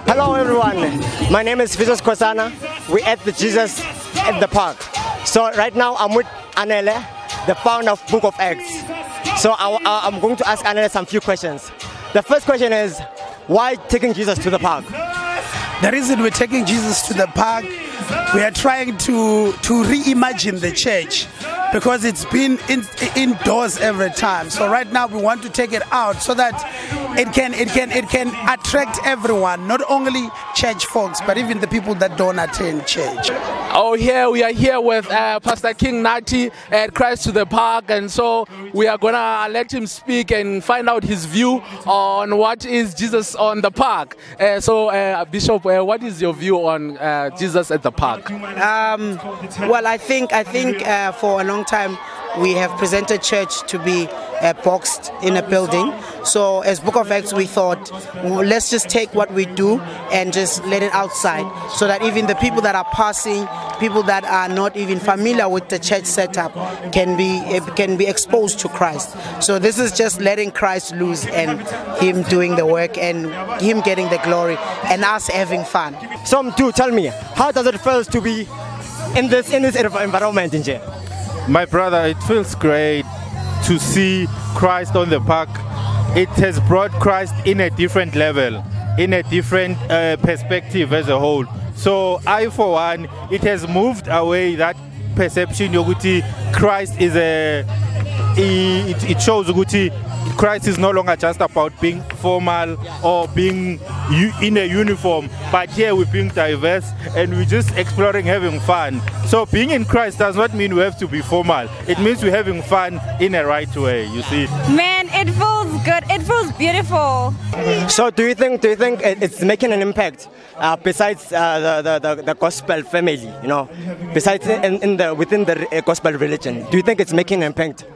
Hello everyone, my name is Visos Kosana. We're at the Jesus at the Park. So right now I'm with Anele, the founder of Book of Acts. So I'm going to ask Anele some few questions. The first question is, why taking Jesus to the park? The reason we're taking Jesus to the park, we are trying to reimagine the church, because it's been indoors every time. So right now we want to take it out so that it can attract everyone, not only church folks, but even the people that don't attend church. Oh, here we are here with Pastor King Nati at Christ to the Park, and so we are gonna let him speak and find out his view on what is Jesus on the park. Bishop, what is your view on Jesus at the park? Well, I think for a long time we have presented church to be boxed in a building. So as Book of Acts, we thought, well, let's just take what we do and just let it outside, so that even the people that are passing, people that are not even familiar with the church setup, can be exposed to Christ. So this is just letting Christ loose and him doing the work and him getting the glory and us having fun. Some do tell me, how does it feel to be in this environment in here? My brother, it feels great to see Christ on the park. It has brought Christ in a different level, in a different perspective as a whole. So I, for one, it has moved away that perception yoguti Christ is it shows yoguti Christ is no longer just about being formal or being in a uniform, but here we're being diverse and we're just exploring, having fun. So being in Christ does not mean we have to be formal. It means we're having fun in a right way, you see. Man, it feels good. It feels beautiful. So do you think it's making an impact besides the gospel family, you know, besides within the gospel religion? Do you think it's making an impact?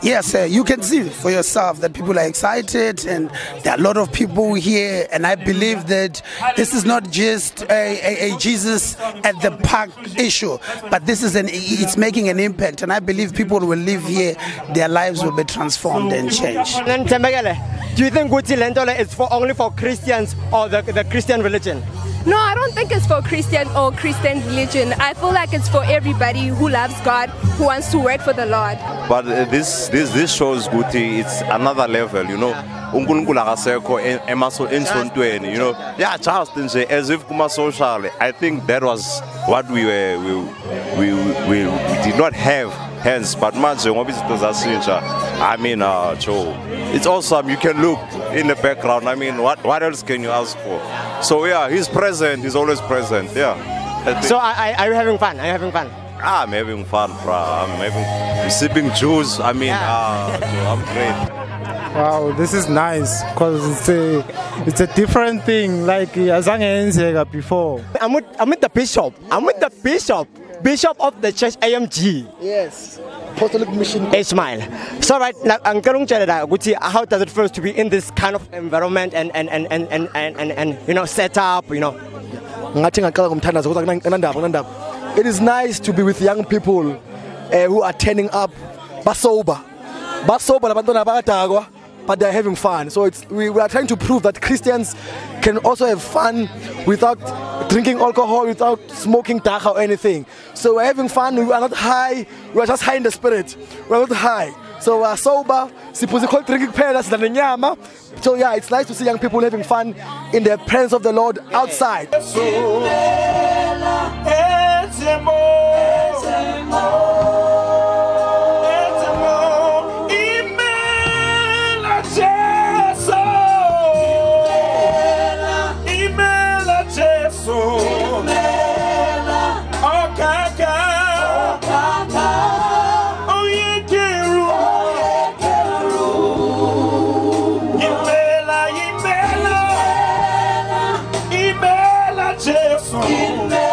Yes, you can see for yourself that people are excited, and there are a lot of people here, and I believe that this is not just a Jesus at the park issue, but this is it's making an impact, and I believe people will live here, their lives will be transformed and changed. Do you think Guti Lentola is only for Christians or the Christian religion? No, I don't think it's for Christian or Christian religion. I feel like it's for everybody who loves God, who wants to work for the Lord. But this shows Guti, it's another level, you know. You know, yeah, just as if kuma social. I think that was what we did not have. Hence, but I mean, it's awesome. You can look in the background. I mean, what else can you ask for? So yeah, he's present. He's always present. Yeah. So are you having fun? Are you having fun? I'm having fun, bro. I'm sipping juice. I mean, I'm great. Wow, this is nice because it's a different thing like before. I'm with the bishop. I'm with the bishop of the church AMG. Yes. Apostolic Mission Ismail. So right now, how does it feel to be in this kind of environment and you know, set up, you know? It is nice to be with young people who are turning up basoba, but they're having fun. So we are trying to prove that Christians can also have fun without drinking alcohol, without smoking dacha or anything. So we're having fun. We are not high. We are just high in the spirit. We are not high. So we are sober. Drinking pears than nyama. So yeah, it's nice to see young people having fun in the presence of the Lord outside. Imela Jesus.